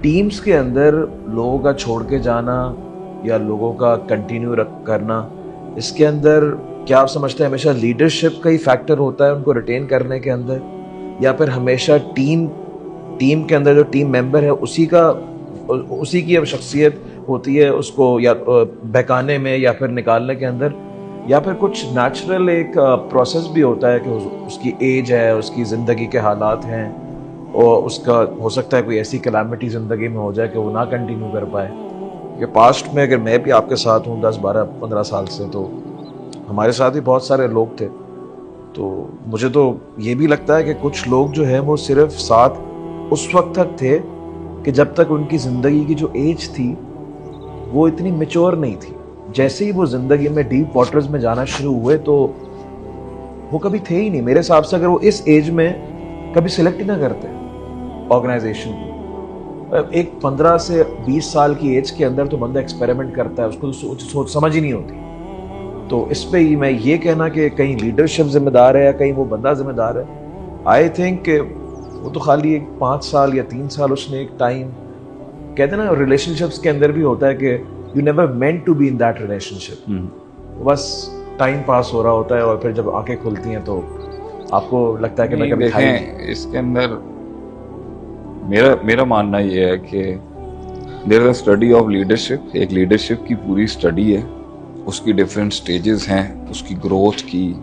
Teams के अंदर लोगों का छोड़ के जाना या लोगों का कंटिन्यू करना, इसके अंदर क्या आप समझते हैं हमेशा लीडरशिप का ही फैक्टर होता है उनको रिटेन करने के अंदर, या फिर हमेशा टीम के अंदर जो टीम मेंबर है उसी की अब शख्सियत होती है उसको या बहकाने में या फिर निकालने के अंदर, या फिर कुछ नेचुरल एक प्रोसेस भी होता है कि उसकी एज है, उसकी ज़िंदगी के हालात हैं और उसका हो सकता है कोई ऐसी कैलामिटी ज़िंदगी में हो जाए कि वो ना कंटिन्यू कर पाए। कि पास्ट में अगर मैं भी आपके साथ हूँ 10, 12, 15 साल से, तो हमारे साथ भी बहुत सारे लोग थे। तो मुझे तो ये भी लगता है कि कुछ लोग जो है वो सिर्फ साथ उस वक्त तक थे कि जब तक उनकी ज़िंदगी की जो एज थी वो इतनी मैच्योर नहीं थी। जैसे ही वो ज़िंदगी में डीप वाटर्स में जाना शुरू हुए तो वो कभी थे ही नहीं मेरे हिसाब से। अगर वो इस एज में कभी सिलेक्ट ही ना करते ऑर्गेनाइजेशन को, एक 15 से 20 साल की एज के अंदर तो बंदा एक्सपेरिमेंट करता है, उसको तो सोच समझ ही नहीं होती। तो इस पे ही मैं ये कहना कि कहीं लीडरशिप जिम्मेदार है या कहीं वो बंदा जिम्मेदार है, आई थिंक वो तो खाली एक 5 साल या 3 साल उसने एक टाइम, कहते हैं ना रिलेशनशिप्स के अंदर भी होता है कि you never meant to be in that relationship, बस टाइम पास हो रहा होता है और फिर जब आंखें खुलती हैं तो आपको लगता है कि मैं कभी देखें इसके अंदर मेरा मानना ये है कि there is a study of leadership. एक लीडरशिप की पूरी स्टडी है, उसकी डिफरेंट स्टेजेस हैं, उसकी ग्रोथ की,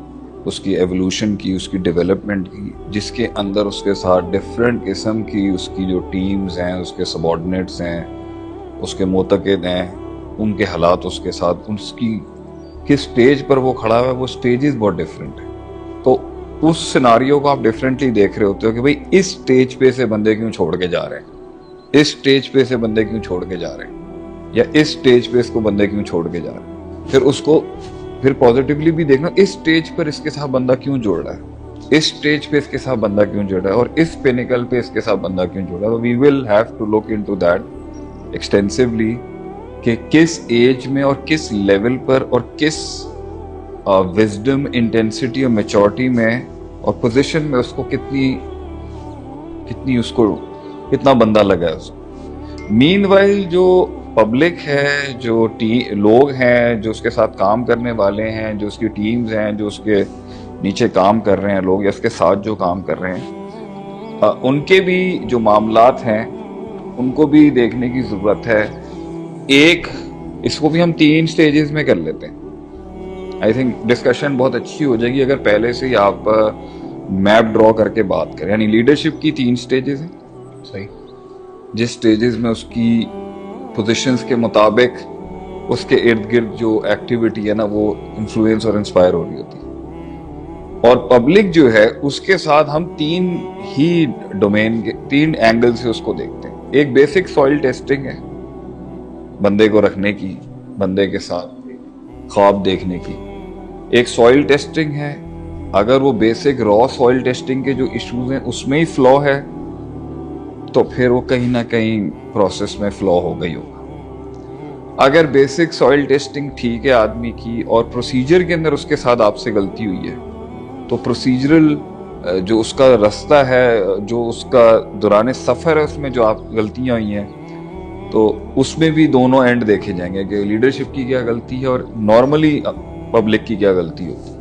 उसकी एवोल्यूशन की, उसकी डेवलपमेंट की, जिसके अंदर उसके साथ डिफरेंट किस्म की उसकी जो टीम्स हैं, उसके सबॉर्डिनेट्स हैं, उसके मोतक़िद हैं, उनके हालात उसके साथ, उसकी किस स्टेज पर वो खड़ा हुआ है, वो स्टेजेस बहुत डिफरेंट है। तो उस सिनारियो को आप डिफरेंटली देख रहे होते हो कि भाई इस स्टेज पे से बंदे क्यों छोड़ के जा रहे हैं, इस स्टेज पे से बंदे क्यों छोड़ के जा रहे हैं, या इस स्टेज पे इसको बंदे क्यों छोड़ के जा रहे हैं। फिर उसको फिर पॉजिटिवली भी देखना, इस स्टेज पर इसके साथ बंदा क्यों जुड़ रहा है, इस स्टेज पे इसके साथ बंदा क्यों जुड़ रहा है, और इस पिनिकल पे इसके साथ बंदा क्यों जुड़ रहा है। We will have to look into that extensively कि किस एज में और किस लेवल पर और किस विजडम, इंटेंसिटी और मैच्योरिटी में और पोजीशन में उसको कितना बंदा लगा है उसको। मीनवाइल जो पब्लिक है, जो लोग हैं जो उसके साथ काम करने वाले हैं, जो उसकी टीम्स हैं, जो उसके नीचे काम कर रहे हैं लोग या उसके साथ जो काम कर रहे हैं, उनके भी जो मामलात हैं उनको भी देखने की ज़रूरत है। एक इसको भी हम 3 स्टेजेस में कर लेते हैं। आई थिंक डिस्कशन बहुत अच्छी हो जाएगी अगर पहले से ही आप मैप ड्रॉ करके बात करें। यानी लीडरशिप की 3 स्टेजेस हैं, सही, जिस स्टेजेस में उसकी पोजीशंस के मुताबिक उसके इर्द गिर्द जो एक्टिविटी है ना वो इन्फ्लुएंस और इंस्पायर हो रही होती है। और पब्लिक जो है उसके साथ हम 3 ही डोमेन के 3 एंगल से उसको देखते हैं। एक बेसिक सॉइल टेस्टिंग है, बंदे को रखने की, बंदे के साथ ख्वाब देखने की। एक सॉइल टेस्टिंग है, अगर वो बेसिक रॉ सॉइल टेस्टिंग के जो इश्यूज हैं उसमें ही फ्लॉ है तो फिर वो कहीं ना कहीं प्रोसेस में फ्लॉ हो गई होगा। अगर बेसिक सॉइल टेस्टिंग ठीक है आदमी की और प्रोसीजर के अंदर उसके साथ आपसे गलती हुई है तो प्रोसीजरल जो उसका रास्ता है, जो उसका दौरान सफ़र है, उसमें जो आप गलतियां हुई हैं तो उसमें भी दोनों एंड देखे जाएंगे कि लीडरशिप की क्या गलती है और नॉर्मली पब्लिक की क्या गलती होती है।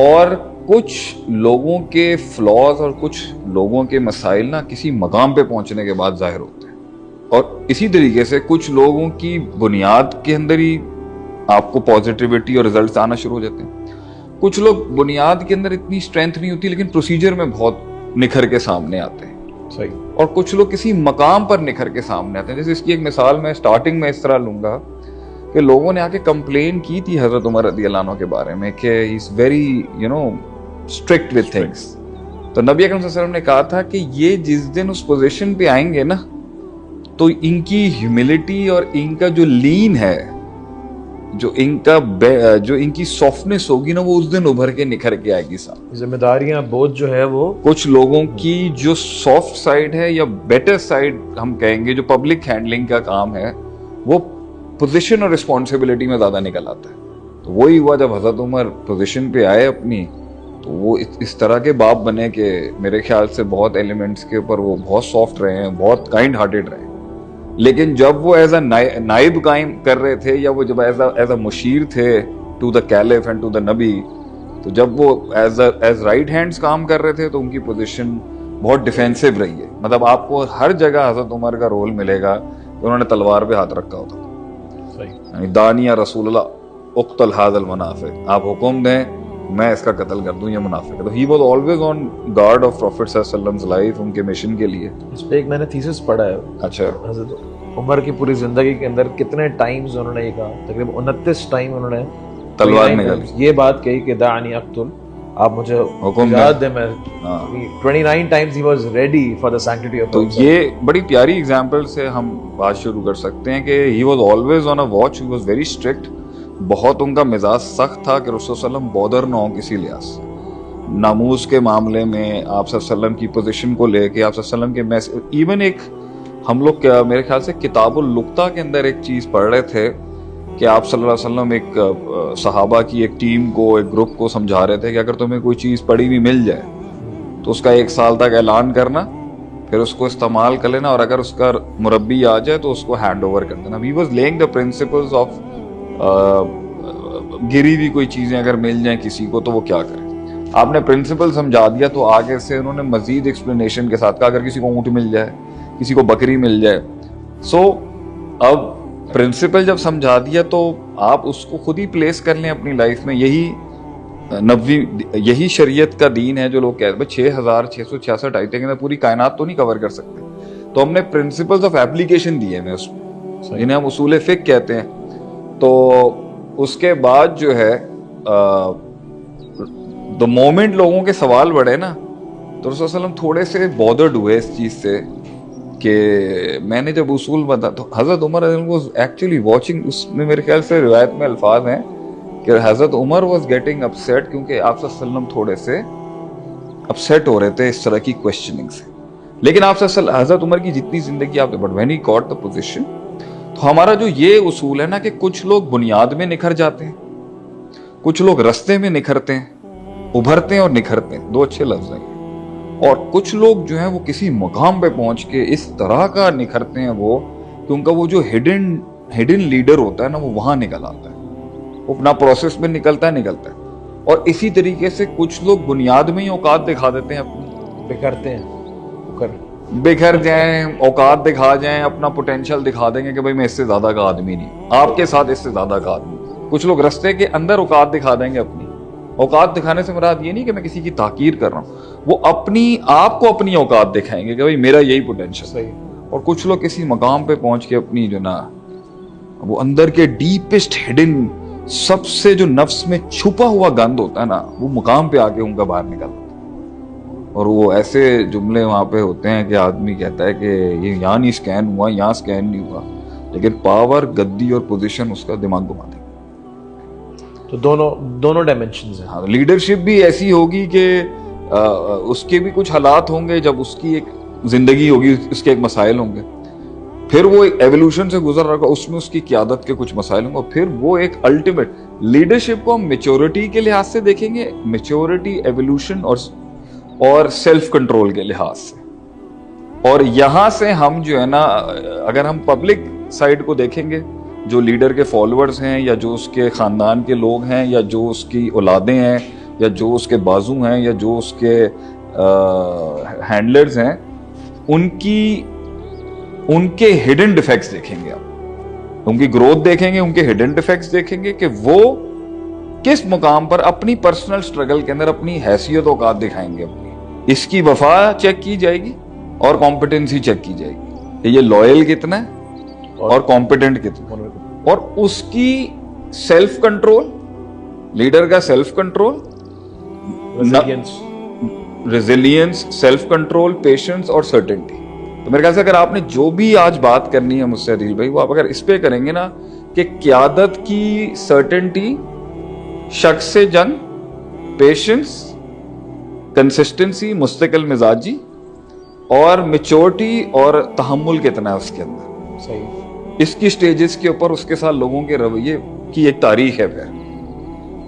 और कुछ लोगों के फ्लॉज और कुछ लोगों के मसाइल ना किसी मकाम पे पहुंचने के बाद जाहिर होते हैं, और इसी तरीके से कुछ लोगों की बुनियाद के अंदर ही आपको पॉजिटिविटी और रिजल्ट्स आना शुरू हो जाते हैं। कुछ लोग बुनियाद के अंदर इतनी स्ट्रेंथ नहीं होती लेकिन प्रोसीजर में बहुत निखर के सामने आते हैं, सही। और कुछ लोग किसी मकाम पर निखर के सामने आते हैं। जैसे इसकी एक मिसाल मैं स्टार्टिंग में इस तरह लूंगा कि लोगों ने आके कंप्लेन की थी हजरत उमर रज़ियल्लाहु अन्हु के बारे में कि he is very strict with things. तो नबी अकरम सल्लल्लाहु अलैहि वसल्लम ने कहा था कि ये जिस दिन उस पोजीशन पे आएंगे ना तो इनकी ह्यूमिलिटी और इनका जो लीन है, जो इनकी सॉफ्टनेस होगी ना वो उस दिन उभर के निखर के आएगी साहब। जिम्मेदारियां बोझ जो है वो कुछ लोगों की जो सॉफ्ट साइड है या बेटर साइड हम कहेंगे, जो पब्लिक हैंडलिंग का काम है, वो पोजीशन और रिस्पॉन्सिबिलिटी में ज्यादा निकल आता है। तो वही हुआ जब हजरत उमर पोजीशन पे आए अपनी, तो वो इस तरह के बाप बने कि मेरे ख्याल से बहुत एलिमेंट्स के ऊपर वो बहुत सॉफ्ट रहे हैं, बहुत काइंड हार्टेड रहे हैं। लेकिन जब वो एज अ नाइब कायम कर रहे थे, या वो जब एज अ मुशीर थे to the caliph and to the नबी, तो जब वो एज राइट हैंड्स काम कर रहे थे तो उनकी पोजीशन बहुत डिफेंसिव रही है। मतलब आपको हर जगह हजरत उमर का रोल मिलेगा कि उन्होंने तलवार पे हाथ रखा होता था, यानी दानिया रसूलुल्लाह उक्तल हादल मुनाफिक, आप हुक्म दें मैं इसका कत्ल कर दूं, ये मुनाफिक है। तो he was always on guard of profit सल्लल्लाहु अलैहि वसल्लम लाइफ, उनके मिशन के लिए। इस पे एक मैंने थीसिस पढ़ा है, अच्छा, हजरत उमर की पूरी जिंदगी के अंदर कितने टाइम्स उन्होंने ये कहा, तकरीबन 29 टाइम उन्होंने तलवार निकाली, ये बात कही कि दानी अक्तुल, आप मुझे हुक्म याद दे, मैं 29 times he was ready for the sanctity of. तो ये बड़ी प्यारी एग्जांपल से हम बात शुरू कर सकते हैं कि he was always on a watch, he was very strict, बहुत उनका मिजाज सख्त था कि रसूल सल्लल्लाहु अलैहि वसल्लम बॉदर ना हो किसी लिहाज से। नामूस के मामले में आप सल्लल्लाहु अलैहि वसल्लम की पोजीशन को लेके, आप सल्लल्लाहु अलैहि वसल्लम के मैसेज, इवन एक हम लोग क्या मेरे ख्याल से किताबुल लुक्ता के अंदर एक चीज पढ़ रहे थे कि आप सल्लल्लाहु अलैहि वसल्लम एक सहाबा की एक टीम को, एक ग्रुप को समझा रहे थे कि अगर तुम्हें कोई चीज पड़ी हुई मिल जाए तो उसका 1 साल तक ऐलान करना, फिर उसको इस्तेमाल कर लेना, और अगर उसका मुरब्बी आ जाए तो उसको हैंड ओवर कर देना। We was laying the principles of गिरी हुई कोई चीजें अगर मिल जाए किसी को तो वो क्या करे। आपने प्रिंसिपल समझा दिया तो आगे से उन्होंने मजीद एक्सप्लेनेशन के साथ कहा अगर किसी को ऊंट मिल जाए, किसी को बकरी मिल जाए। सो अब प्रिंसिपल जब समझा दिया तो आप उसको खुद ही प्लेस कर लें अपनी लाइफ में। यही शरीयत का दीन है जो लोग कहते हैं 6666 आयतें के अंदर पूरी कायनात तो नहीं कवर कर सकते, तो हमने प्रिंसिपल्स ऑफ एप्लीकेशन दिए हैं उसमें, जिन्हें हम उसूल फिक कहते हैं। तो उसके बाद जो है द मोमेंट लोगों के सवाल बढ़े ना, तो रसूल सल्लल्लाहु अलैहि वसल्लम थोड़े से बॉदर्ड हुए इस चीज से कि मैंने जब उसूल बता, तो हजरत उमर वाज एक्चुअली वाचिंग। उसमें मेरे ख्याल से रिवायत में अल्फाज हैं कि हजरत उमर वाज गेटिंग अपसेट, क्योंकि आप सल्लल्लाहु अलैहि वसल्लम थोड़े से अपसेट हो रहे थे इस तरह की क्वेश्चनिंग से। लेकिन आप हजरत उमर की जितनी जिंदगी आप, but when he got the position, तो हमारा जो ये उसूल है ना कि कुछ लोग बुनियाद में निखर जाते हैं, कुछ लोग रास्ते में निखरते हैं, उभरते हैं और निखरते हैं, 2 अच्छे लफ्ज हैं। और कुछ लोग जो है वो किसी मुकाम पे पहुंच के इस तरह का निखरते हैं वो, कि उनका वो जो हिडन लीडर होता है ना वो वहां निकल आता है, वो अपना प्रोसेस में निकलता है। और इसी तरीके से कुछ लोग बुनियाद में ही औकात दिखा देते हैं अपनी, बिखरते हैं, बिखर जाएं, औकात दिखा जाएं, अपना पोटेंशियल दिखा देंगे कि भाई मैं इससे ज्यादा का आदमी नहीं, आपके साथ इससे ज्यादा का आदमी। कुछ लोग रास्ते के अंदर औकात दिखा देंगे अपनी। औकात दिखाने से मुराद ये नहीं कि मैं किसी की ताकीर कर रहा हूँ, वो अपनी आपको अपनी औकात दिखाएंगे कि भाई मेरा यही पोटेंशियल है। और कुछ लोग किसी मकाम पे पहुंच के अपनी जो ना वो अंदर के डीपेस्ट हिडन, सबसे जो नफ्स में छुपा हुआ गंद होता है ना, वो मुकाम पे आके उनका बाहर निकलता है। और वो ऐसे जुमले वहां पे होते हैं कि आदमी कहता है कि ये यहाँ नहीं स्कैन हुआ, यहाँ स्कैन नहीं हुआ, लेकिन पावर, गद्दी और पोजीशन उसका दिमाग घुमा देगा। तो दोनों डायमेंशंस हैं। हाँ, लीडरशिप भी ऐसी होगी कि उसके भी कुछ हालात होंगे, जब उसकी एक जिंदगी होगी, उसके एक मसाइल होंगे, फिर वो एक एवोल्यूशन से गुजर रहा होगा, उसमें उसकी क़यादत के कुछ मसाइल होंगे, और फिर वो एक अल्टीमेट लीडरशिप को हम मेच्योरिटी के लिहाज से देखेंगे, मेच्योरिटी, एवोल्यूशन और सेल्फ कंट्रोल के लिहाज से। और यहां से हम जो है ना, अगर हम पब्लिक साइड को देखेंगे, जो लीडर के फॉलोअर्स हैं, या जो उसके खानदान के लोग हैं, या जो उसकी औलादें हैं, या जो उसके बाजू हैं, या जो उसके हैंडलर्स हैं, उनके हिडन डिफेक्ट्स देखेंगे आप, उनकी ग्रोथ देखेंगे, उनके हिडन डिफेक्ट्स देखेंगे कि वो किस मुकाम पर अपनी पर्सनल स्ट्रगल के अंदर अपनी हैसियत औकात दिखाएंगे अपनी। इसकी वफा चेक की जाएगी और कॉम्पिटेंसी चेक की जाएगी कि ये लॉयल कितना है और कॉम्पिटेंट कितना, और उसकी सेल्फ कंट्रोल, लीडर का self control, resilience, self control, patience और सर्टेनिटी। तो मेरे ख्याल से अगर आपने जो भी आज बात करनी है मुझसे अदील भाई, वो आप अगर इस पे करेंगे ना कि क़यादत की सर्टेनिटी, शक से जंग, पेशेंस, कंसिस्टेंसी, मुस्तकिल मिजाजी और मैच्योरिटी और तहम्मुल कितना है उसके अंदर, सही, इसकी स्टेजेस के ऊपर उसके साथ लोगों के रवैये की एक तारीख है फिर।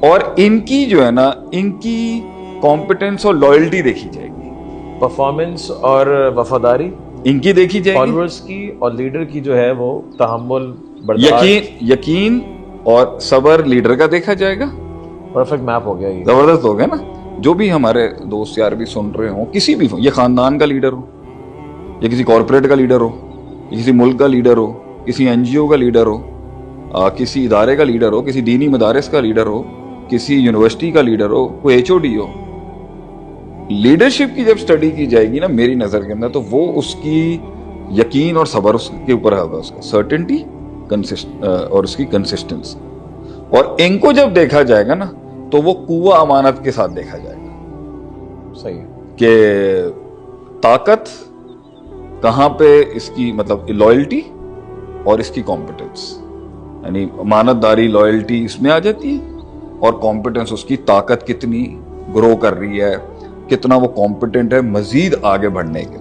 और इनकी जो है ना, इनकी कॉम्पिटेंस और लॉयल्टी देखी जाएगी, परफॉर्मेंस और वफादारी इनकी देखी जाएगी। फॉलोअर्स की और लीडर की जो है वो तहम्मुल, बर्दाश्त, यकीन और सबर लीडर का देखा जाएगा। परफेक्ट मैप हो गया ये। जबरदस्त हो गया ना। जो भी हमारे दोस्त यार भी सुन रहे हो, किसी भी, ये खानदान का लीडर हो, या किसी कॉरपोरेट का लीडर हो, या किसी मुल्क का लीडर हो, किसी एनजीओ का लीडर हो, किसी इदारे का लीडर हो, किसी दीनी मदारिस का लीडर हो, किसी यूनिवर्सिटी का लीडर हो, कोई एचओडी हो, लीडरशिप की जब स्टडी की जाएगी ना मेरी नजर के अंदर, तो वो उसकी यकीन और सबर उसके ऊपर होगा, उसका सर्टेनिटी और उसकी कंसिस्टेंसी। और इनको जब देखा जाएगा ना तो वो कुव्वा अमानत के साथ देखा जाएगा। सही है कि ताकत कहां पे इसकी, मतलब लॉयल्टी और इसकी कॉम्पिटेंस, यानी अमानतदारी लॉयल्टी इसमें आ जाती है, और कॉम्पिटेंस उसकी ताकत कितनी ग्रो कर रही है, कितना वो कॉम्पिटेंट है मजीद आगे बढ़ने के लिए।